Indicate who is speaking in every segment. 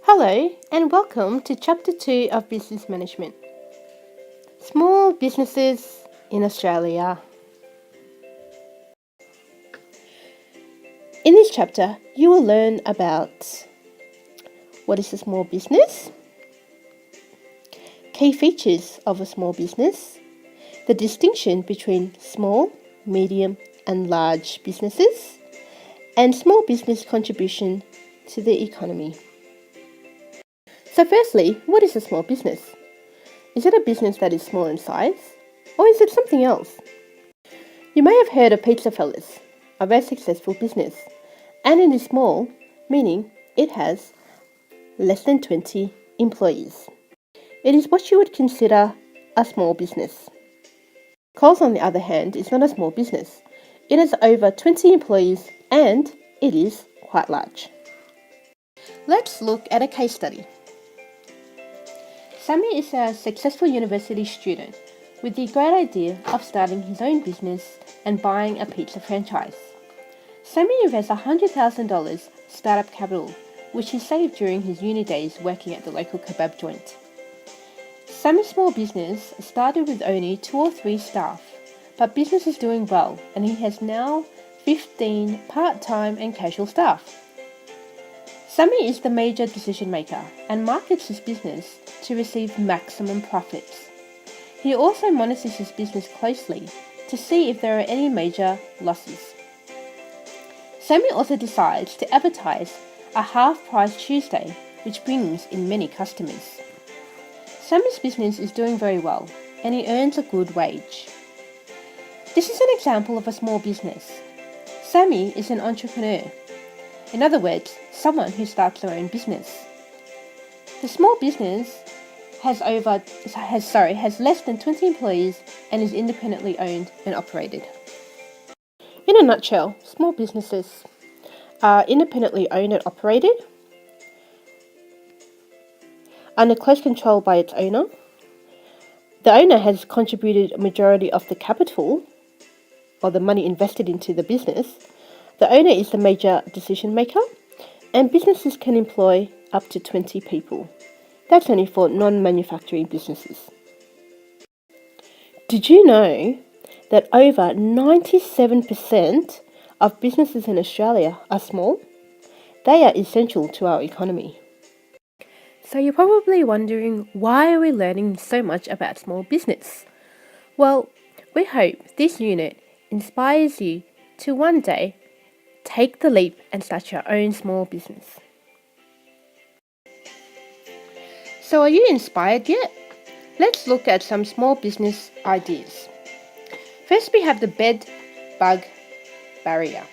Speaker 1: Hello and welcome to Chapter 2 of Business Management. Small businesses in Australia. In this chapter, you will learn about what is a small business, key features of a small business, the distinction between small, medium and large businesses, and small business contribution to the economy. So firstly, what is a small business? Is it a business that is small in size, or is it something else? You may have heard of Pizza Fellas, a very successful business, and it is small, meaning it has less than 20 employees. It is what you would consider a small business. Coles, on the other hand, is not a small business. It has over 20 employees and it is quite large. Let's look at a case study. Sammy is a successful university student with the great idea of starting his own business and buying a pizza franchise. Sammy invests $100,000 startup capital, which he saved during his uni days working at the local kebab joint. Sammy's small business started with only 2 or 3 staff, but business is doing well and he has now 15 part-time and casual staff. Sammy is the major decision maker and markets his business to receive maximum profits. He also monitors his business closely to see if there are any major losses. Sammy also decides to advertise a half-price Tuesday, which brings in many customers. Sammy's business is doing very well and he earns a good wage. This is an example of a small business. Sammy is an entrepreneur. In other words, someone who starts their own business. The small business has less than 20 employees and is independently owned and operated. In a nutshell, small businesses are independently owned and operated, under close control by its owner. The owner has contributed a majority of the capital or the money invested into the business. The owner is the major decision maker, and businesses can employ up to 20 people. That's only for non-manufacturing businesses. Did you know that over 97% of businesses in Australia are small? They are essential to our economy. So you're probably wondering, why are we learning so much about small business? Well, we hope this unit inspires you to one day take the leap and start your own small business. So are you inspired yet? Let's look at some small business ideas. First, we have the bed bug barrier.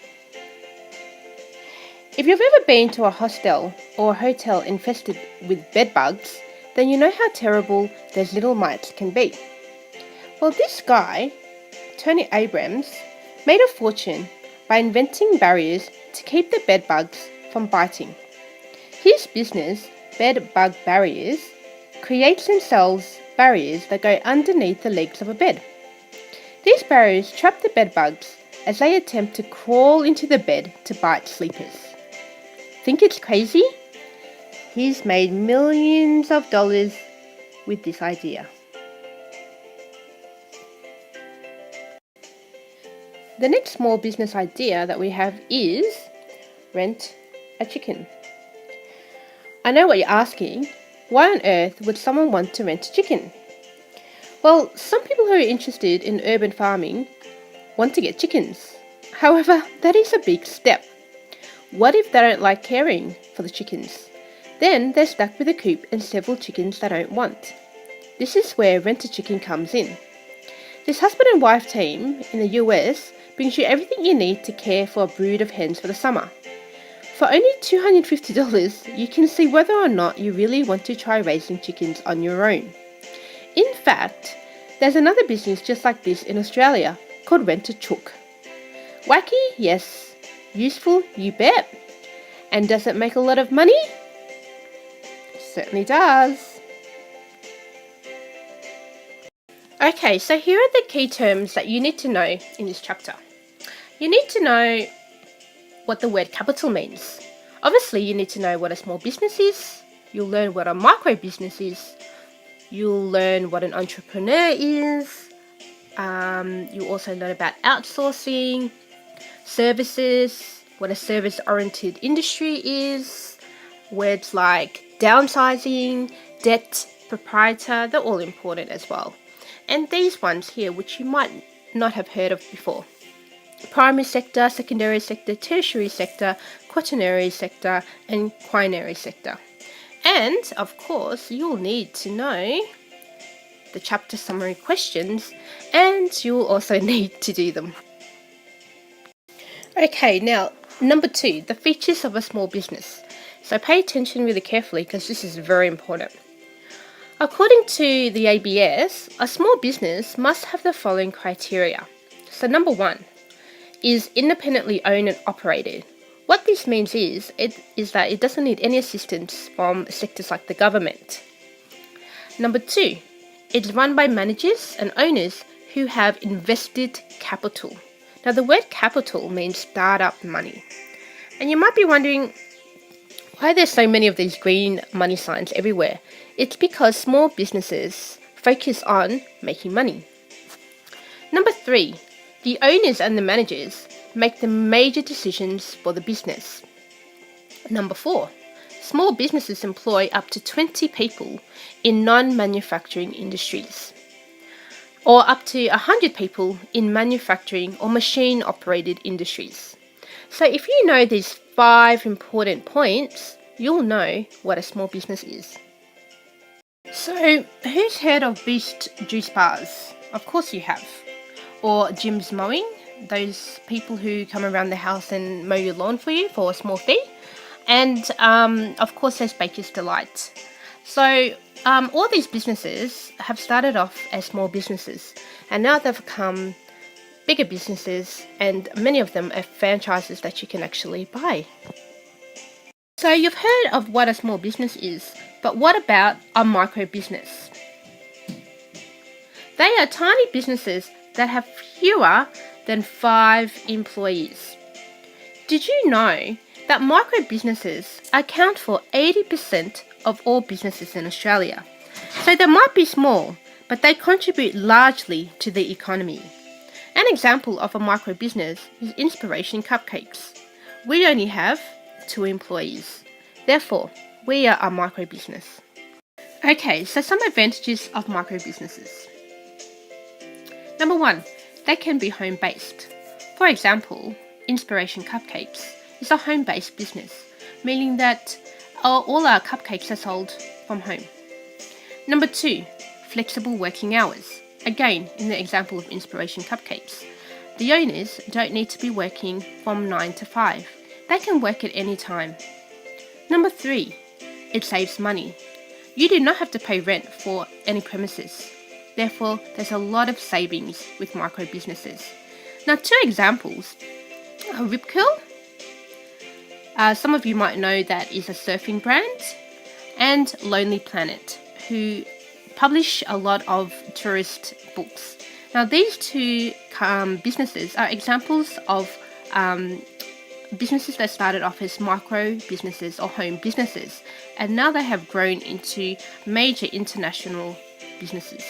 Speaker 1: If you've ever been to a hostel or a hotel infested with bed bugs, then you know how terrible those little mites can be. Well, this guy, Tony Abrams, made a fortune by inventing barriers to keep the bed bugs from biting. His business, Bed Bug Barriers, creates and sells barriers that go underneath the legs of a bed. These barriers trap the bed bugs as they attempt to crawl into the bed to bite sleepers. Think it's crazy? He's made millions of dollars with this idea. The next small business idea that we have is rent a chicken. I know what you're asking. Why on earth would someone want to rent a chicken? Well, some people who are interested in urban farming want to get chickens. However, that is a big step. What if they don't like caring for the chickens? Then they're stuck with a coop and several chickens they don't want. This is where Rent a Chicken comes in. This husband and wife team in the US brings you everything you need to care for a brood of hens for the summer. For only $250, you can see whether or not you really want to try raising chickens on your own. In fact, there's another business just like this in Australia called Rent a Chook. Wacky? Yes. Useful? You bet. And does it make a lot of money? Certainly does. Okay, so here are the key terms that you need to know in this chapter. You need to know what the word capital means. Obviously, you need to know what a small business is. you'll learn what a micro business is. You'll learn what an entrepreneur is. You'll also learn about outsourcing, services, what a service-oriented industry is, words like downsizing, debt, proprietor, they're all important as well. And these ones here, which you might not have heard of before: primary sector, secondary sector, tertiary sector, quaternary sector, and quinary sector. And of course, you'll need to know the chapter summary questions, and you'll also need to do them. Okay, now number 2, the features of a small business. So pay attention really carefully because this is very important. According to the ABS, a small business must have the following criteria. So number 1 is independently owned and operated. What this means is that it doesn't need any assistance from sectors like the government. Number 2, it's run by managers and owners who have invested capital. Now the word capital means startup money. And you might be wondering why there's so many of these green money signs everywhere. It's because small businesses focus on making money. Number 3, the owners and the managers make the major decisions for the business. Number 4, small businesses employ up to 20 people in non-manufacturing industries, or up to 100 people in manufacturing or machine-operated industries. So if you know these 5 important points, you'll know what a small business is. So who's heard of Beast juice bars? Of course you have. Or Jim's Mowing, those people who come around the house and mow your lawn for you for a small fee. And of course there's Baker's Delight. So all these businesses have started off as small businesses, and now they've become bigger businesses, and many of them are franchises that you can actually buy. So you've heard of what a small business is, but what about a micro business? They are tiny businesses that have fewer than 5 employees. Did you know that micro businesses account for 80% of all businesses in Australia? So they might be small, but they contribute largely to the economy. An example of a micro business is Inspiration Cupcakes. We only have 2 employees. Therefore, we are a micro business. Okay, so some advantages of micro businesses. Number 1, they can be home-based. For example, Inspiration Cupcakes is a home-based business, meaning that all our cupcakes are sold from home. Number 2, flexible working hours. Again, in the example of Inspiration Cupcakes, the owners don't need to be working from 9 to 5. They can work at any time. Number 3, it saves money. You do not have to pay rent for any premises. Therefore, there's a lot of savings with micro businesses. Now, 2 examples. Rip Curl. Some of you might know that is a surfing brand. And Lonely Planet, who publish a lot of tourist books. Now, these 2 businesses are examples of businesses that started off as micro businesses or home businesses, and now they have grown into major international businesses.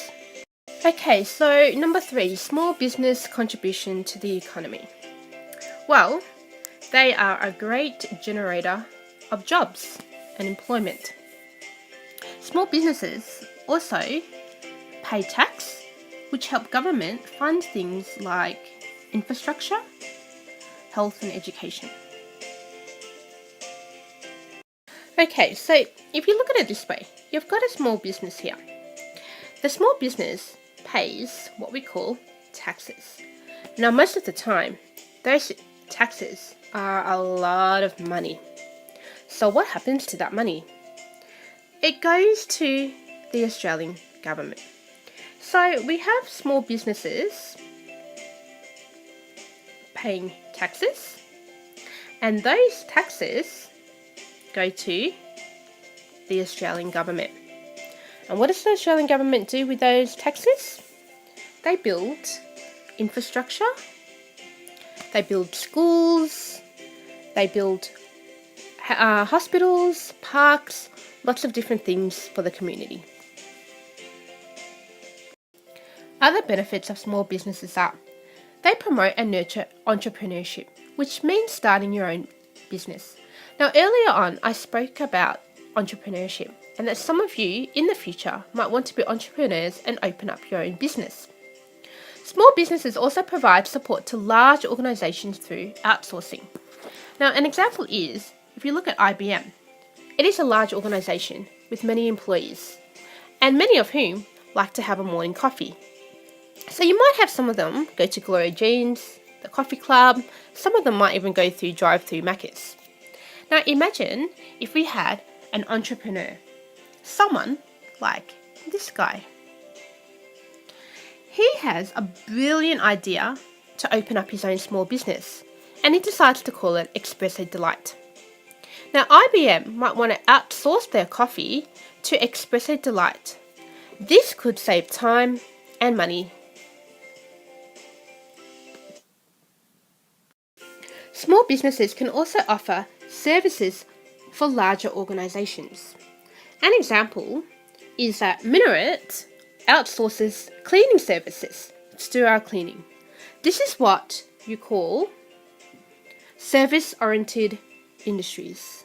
Speaker 1: Okay, so number 3, small business contribution to the economy. Well, they are a great generator of jobs and employment. Small businesses also pay tax, which help government fund things like infrastructure, health and education. Okay, so if you look at it this way, you've got a small business here. The small business pays what we call taxes. Now, most of the time, those taxes are a lot of money. So what happens to that money? It goes to the Australian government. So we have small businesses paying taxes, and those taxes go to the Australian government. And what does the Australian government do with those taxes? They build infrastructure, they build schools, they build hospitals, parks, lots of different things for the community. Other benefits of small businesses are they promote and nurture entrepreneurship, which means starting your own business. Now, earlier on, I spoke about entrepreneurship and that some of you in the future might want to be entrepreneurs and open up your own business. Small businesses also provide support to large organisations through outsourcing. Now, an example is, if you look at IBM, it is a large organisation with many employees, and many of whom like to have a morning coffee. So you might have some of them go to Gloria Jean's, the coffee club, some of them might even go through drive-through Macca's. Now imagine if we had an entrepreneur, someone like this guy. He has a brilliant idea to open up his own small business, and he decides to call it Espresso Delight. Now IBM might want to outsource their coffee to Espresso Delight. This could save time and money. Small businesses can also offer services for larger organisations. An example is that Minaret outsources cleaning services to do our cleaning. This is what you call service-oriented industries.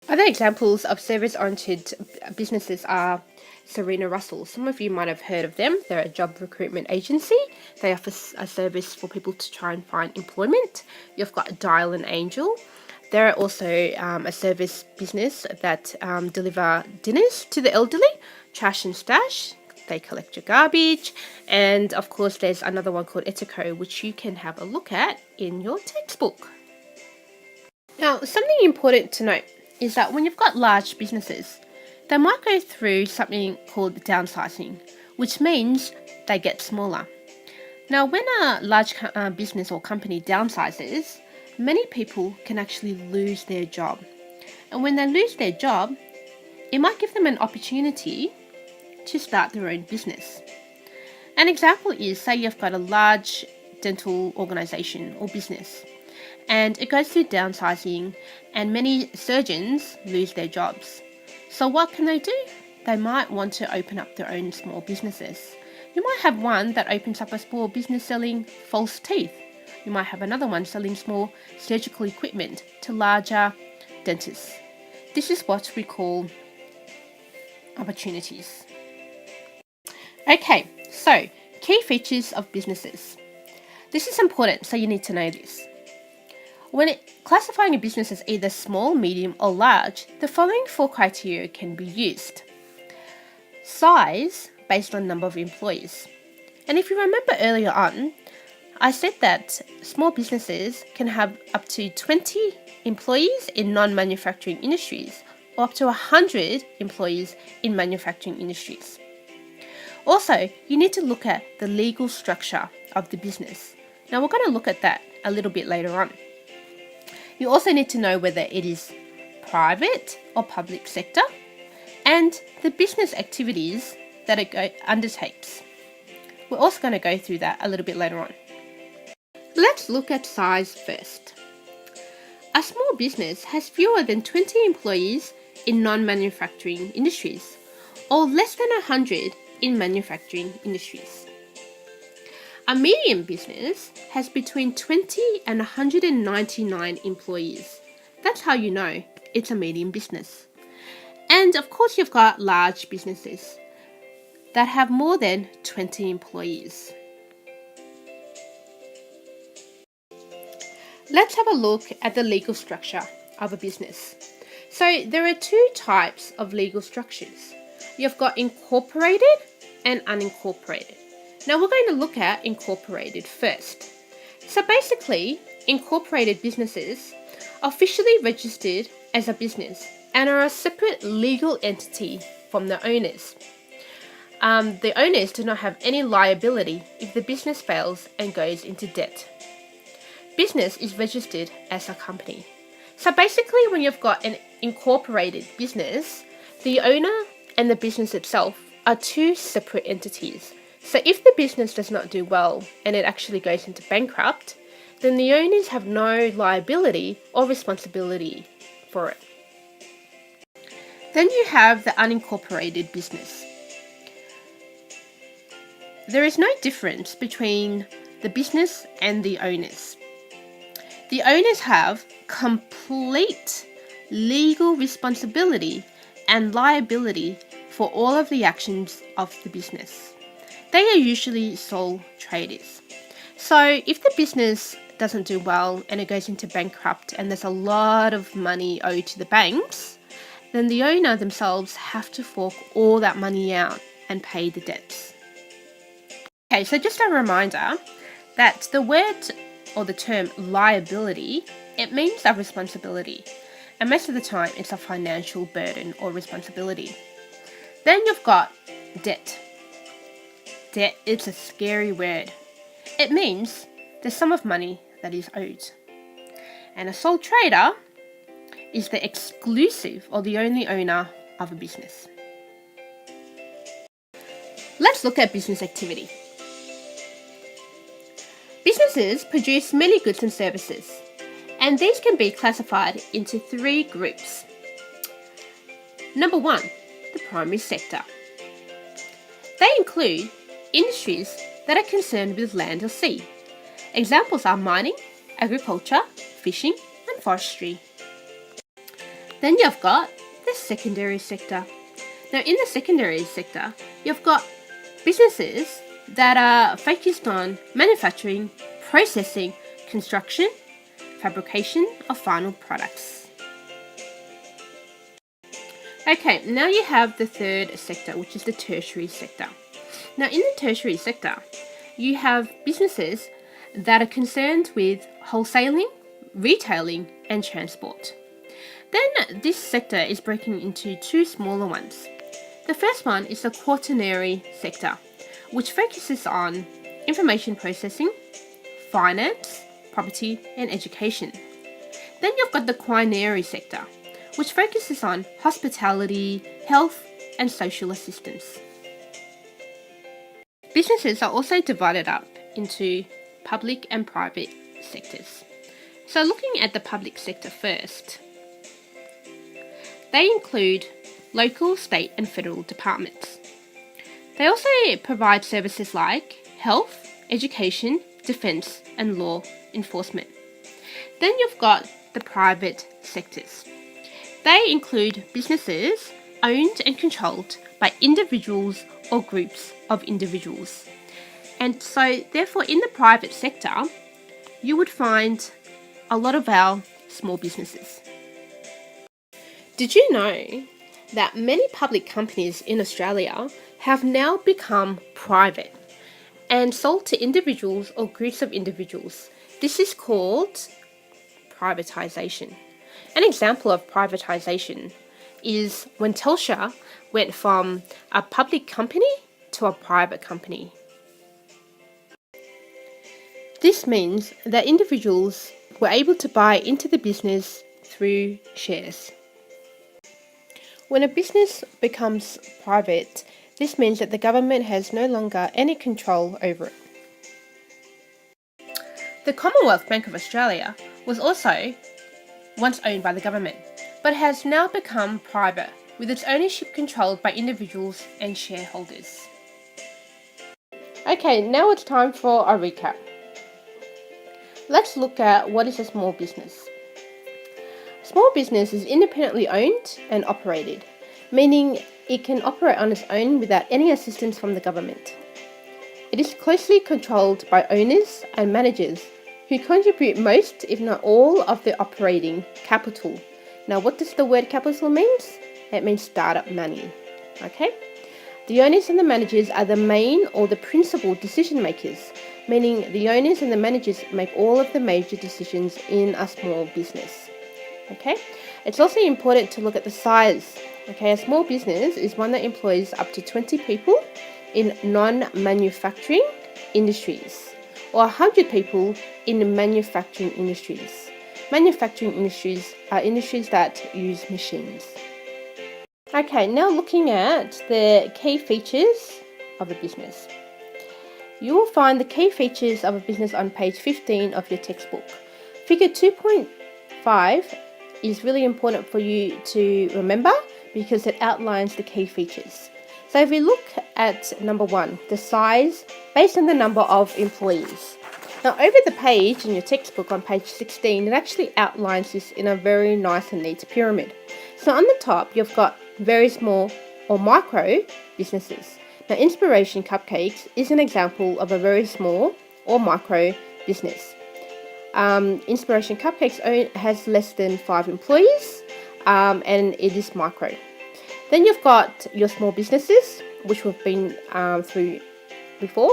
Speaker 1: Other examples of service-oriented businesses are Serena Russell. Some of you might have heard of them. They're a job recruitment agency. They offer a service for people to try and find employment. You've got Dial and Angel. They're also a service business that deliver dinners to the elderly. Trash and Stash. They collect your garbage. And of course, there's another one called Etico, which you can have a look at in your textbook. Now, something important to note is that when you've got large businesses, they might go through something called downsizing, which means they get smaller. Now, when a large business or company downsizes, many people can actually lose their job. And when they lose their job, it might give them an opportunity to start their own business. An example is, say you've got a large dental organisation or business, and it goes through downsizing, and many surgeons lose their jobs. So what can they do? They might want to open up their own small businesses. You might have one that opens up a small business selling false teeth. You might have another one selling small surgical equipment to larger dentists. This is what we call opportunities. Okay, so key features of businesses. This is important, so you need to know this. When classifying a business as either small, medium, or large, the following 4 criteria can be used. Size, based on number of employees. And if you remember earlier on, I said that small businesses can have up to 20 employees in non-manufacturing industries, or up to 100 employees in manufacturing industries. Also, you need to look at the legal structure of the business. Now, we're going to look at that a little bit later on. You also need to know whether it is private or public sector and the business activities that it undertakes. We're also going to go through that a little bit later on. Let's look at size first. A small business has fewer than 20 employees in non-manufacturing industries, or less than 100 in manufacturing industries. A medium business has between 20 and 199 employees. That's how you know it's a medium business. And of course, you've got large businesses that have more than 20 employees. Let's have a look at the legal structure of a business. So there are 2 types of legal structures. You've got incorporated and unincorporated. Now we're going to look at incorporated first. So basically, incorporated businesses are officially registered as a business and are a separate legal entity from the owners. The owners do not have any liability if the business fails and goes into debt. Business is registered as a company. So basically, when you've got an incorporated business, the owner and the business itself are 2 separate entities. So if the business does not do well and it actually goes into bankrupt, then the owners have no liability or responsibility for it. Then you have the unincorporated business. There is no difference between the business and the owners. The owners have complete legal responsibility and liability for all of the actions of the business. They are usually sole traders. So if the business doesn't do well and it goes into bankrupt and there's a lot of money owed to the banks, then the owner themselves have to fork all that money out and pay the debts. Okay, so just a reminder that the word or the term liability, it means a responsibility. And most of the time it's a financial burden or responsibility. Then you've got debt. Debt is a scary word. It means the sum of money that is owed. And a sole trader is the exclusive or the only owner of a business. Let's look at business activity. Businesses produce many goods and services, and these can be classified into 3 groups. Number 1, the primary sector. They include industries that are concerned with land or sea. Examples are mining, agriculture, fishing, and forestry. Then you've got the secondary sector. Now in the secondary sector, you've got businesses that are focused on manufacturing, processing, construction, fabrication of final products. Okay, now you have the third sector, which is the tertiary sector. Now in the tertiary sector, you have businesses that are concerned with wholesaling, retailing, and transport. Then this sector is broken into 2 smaller ones. The first one is the quaternary sector, which focuses on information processing, finance, property, and education. Then you've got the quinary sector, which focuses on hospitality, health, and social assistance. Businesses are also divided up into public and private sectors. So looking at the public sector first, they include local, state, and federal departments. They also provide services like health, education, defence, and law enforcement. Then you've got the private sectors. They include businesses owned and controlled by individuals or groups of individuals. And so therefore in the private sector, you would find a lot of our small businesses. Did you know that many public companies in Australia have now become private and sold to individuals or groups of individuals? This is called privatisation. An example of privatisation is when Telstra went from a public company to a private company. This means that individuals were able to buy into the business through shares. When a business becomes private, this means that the government has no longer any control over it. The Commonwealth Bank of Australia was also once owned by the government, but has now become private, with its ownership controlled by individuals and shareholders. Okay, now it's time for a recap. Let's look at what is a small business. Small business is independently owned and operated, meaning it can operate on its own without any assistance from the government. It is closely controlled by owners and managers who contribute most, if not all, of the operating capital. Now, what does the word capital mean? It means startup money. Okay? The owners and the managers are the main or the principal decision makers, meaning the owners and the managers make all of the major decisions in a small business. Okay? It's also important to look at the size. Okay, a small business is one that employs up to 20 people in non-manufacturing industries, or 100 people in manufacturing industries. Manufacturing industries are industries that use machines. Okay, now looking at the key features of a business. You will find the key features of a business on page 15 of your textbook. Figure 2.5 is really important for you to remember because it outlines the key features. So if we look at number 1, the size based on the number of employees. Now over the page in your textbook on page 16, it actually outlines this in a very nice and neat pyramid. So on the top, you've got very small or micro businesses. Now Inspiration Cupcakes is an example of a very small or micro business. Inspiration Cupcakes has less than 5 employees and it is micro. Then you've got your small businesses, which we've been through before.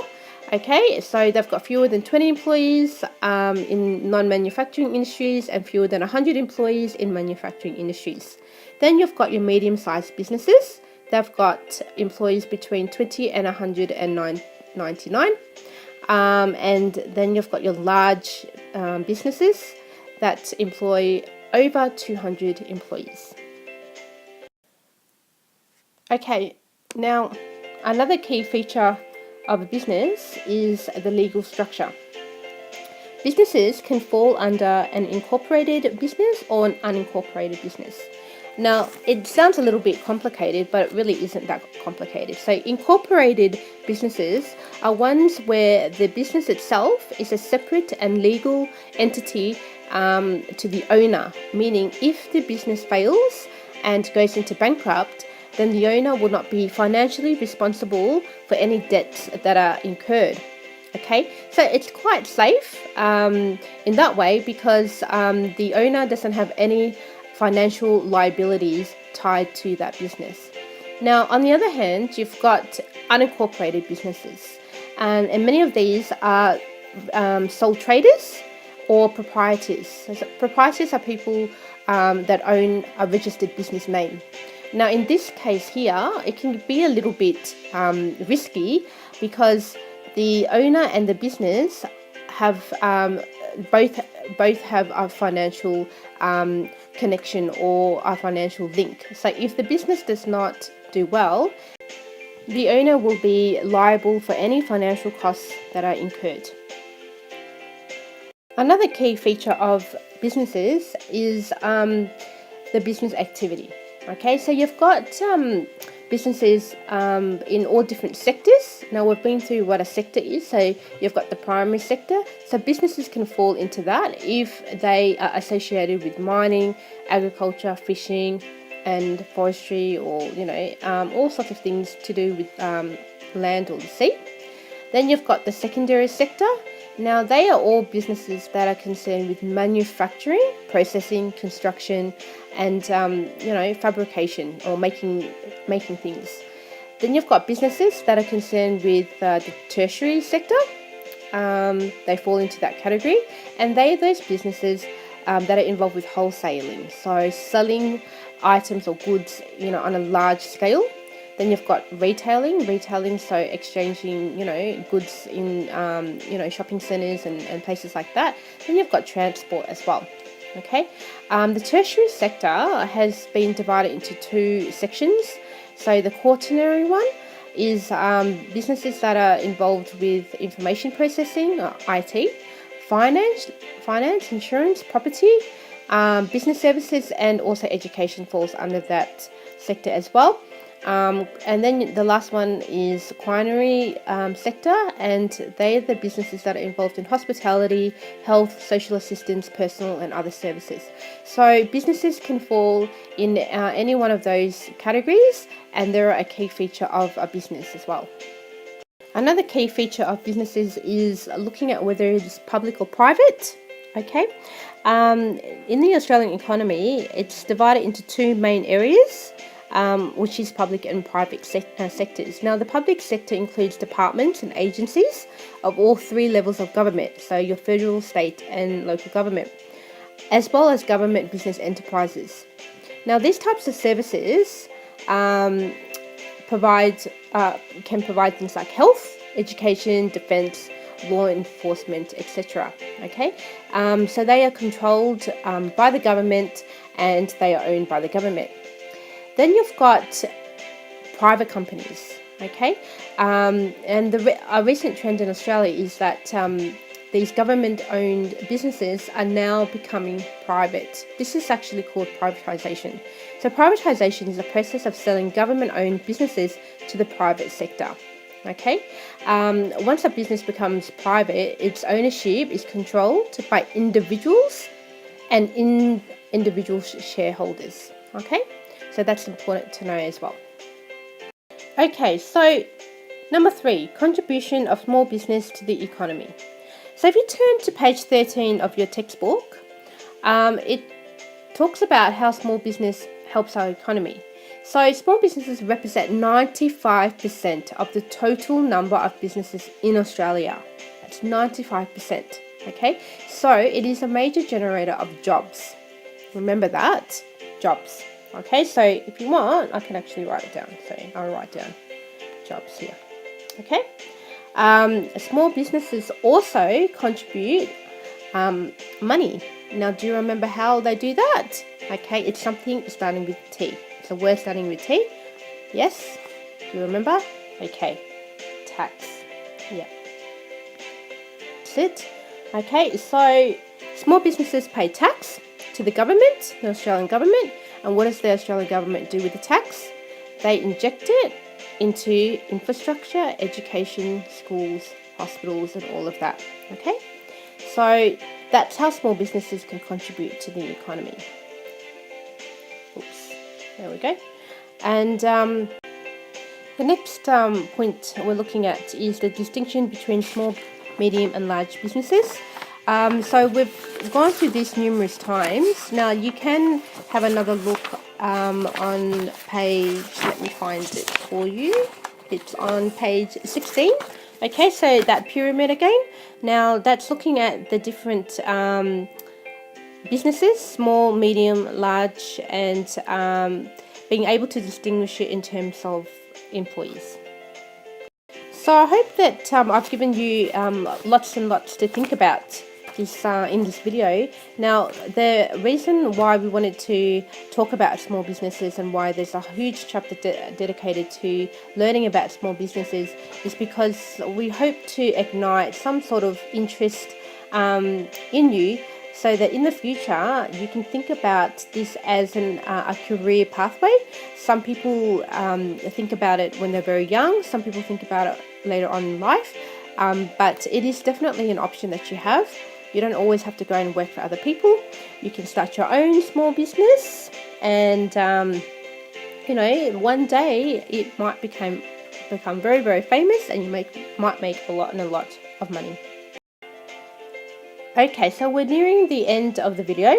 Speaker 1: Okay, so they've got fewer than 20 employees in non-manufacturing industries and fewer than 100 employees in manufacturing industries. Then you've got your medium-sized businesses. They've got employees between 20 and 199. And then you've got your large businesses that employ over 200 employees. Okay, now another key feature of a business is the legal structure. Businesses can fall under an incorporated business or an unincorporated business. Now, it sounds a little bit complicated, but it really isn't that complicated. So, incorporated businesses are ones where the business itself is a separate and legal entity to the owner, meaning if the business fails and goes into bankrupt, then the owner will not be financially responsible for any debts that are incurred. Okay, so it's quite safe in that way because the owner doesn't have any financial liabilities tied to that business. Now, on the other hand, you've got unincorporated businesses, and many of these are sole traders or proprietors. So proprietors are people that own a registered business name. Now, in this case here, it can be a little bit risky because the owner and the business have both have a financial connection or a financial link. So if the business does not do well, the owner will be liable for any financial costs that are incurred. Another key feature of businesses is the business activity. Okay, so you've got businesses in all different sectors. Now we've been through what a sector is. So you've got the primary sector. So businesses can fall into that if they are associated with mining, agriculture, fishing, and forestry, or all sorts of things to do with land or the sea. Then you've got the secondary sector. Now they are all businesses that are concerned with manufacturing, processing, construction, and fabrication or making things. Then you've got businesses that are concerned with the tertiary sector. They fall into that category, and they are those businesses that are involved with wholesaling, so selling items or goods on a large scale. Then you've got retailing, so exchanging, goods in, shopping centres and places like that. Then you've got transport as well. Okay, the tertiary sector has been divided into 2 sections. So the quaternary one is businesses that are involved with information processing, or IT, finance, insurance, property, business services, and also education falls under that sector as well. And then the last one is quinary sector, and they are the businesses that are involved in hospitality, health, social assistance, personal and other services. So businesses can fall in any one of those categories, and they're a key feature of a business as well. Another key feature of businesses is looking at whether it is public or private. Okay, in the Australian economy, it's divided into 2 main areas. Which is public and private sectors. Now, the public sector includes departments and agencies of all 3 levels of government, so your federal, state and local government, as well as government business enterprises. Now, these types of services can provide things like health, education, defence, law enforcement, etc. Okay, so they are controlled by the government and they are owned by the government. Then you've got private companies, okay? And a recent trend in Australia is that these government-owned businesses are now becoming private. This is actually called privatization. So privatization is the process of selling government-owned businesses to the private sector. Okay, once a business becomes private, its ownership is controlled by individuals and individual shareholders. Okay, so that's important to know as well. Okay, so number 3, contribution of small business to the economy. So if you turn to page 13 of your textbook, it talks about how small business helps our economy. So small businesses represent 95% of the total number of businesses in Australia. That's 95%. Okay, so it is a major generator of jobs. Remember that, jobs. Okay, so if you want, I can actually write it down. So I'll write down jobs here. Okay, small businesses also contribute money. Now, do you remember how they do that? Okay, it's something starting with T. It's a word starting with T. Yes? Do you remember? Okay. Tax. Yeah. That's it. Okay, so small businesses pay tax to the government, the Australian government. And what does the Australian government do with the tax? They inject it into infrastructure, education, schools, hospitals, and all of that. Okay? So that's how small businesses can contribute to the economy. Oops, there we go. And the next point we're looking at is the distinction between small, medium, and large businesses. So we've gone through this numerous times. Now you can have another look on page, let me find it for you. It's on page 16. Okay, so that pyramid again. Now that's looking at the different businesses, small, medium, large, and being able to distinguish it in terms of employees. So I hope that I've given you lots and lots to think about this in this video. Now, the reason why we wanted to talk about small businesses and why there's a huge chapter dedicated to learning about small businesses is because we hope to ignite some sort of interest in you, so that in the future you can think about this as a career pathway. Some people think about it when they're very young, some people think about it later on in life, but it is definitely an option that you have. You don't always have to go and work for other people. You can start your own small business, and one day it might become very, very famous, and you might make a lot of money. Okay, so we're nearing the end of the video.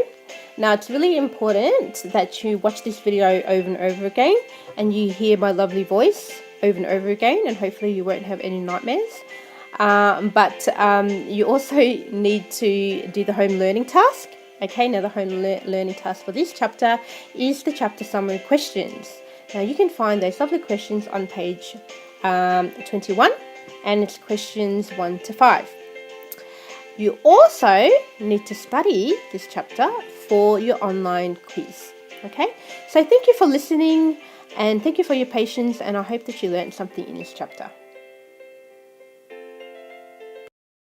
Speaker 1: Now it's really important that you watch this video over and over again, and you hear my lovely voice over and over again, and hopefully you won't have any nightmares. But you also need to do the home learning task. Okay, now the home learning task for this chapter is the chapter summary questions. Now you can find those lovely questions on page 21, and it's questions 1 to 5. You also need to study this chapter for your online quiz. Okay, so thank you for listening, and thank you for your patience, and I hope that you learned something in this chapter.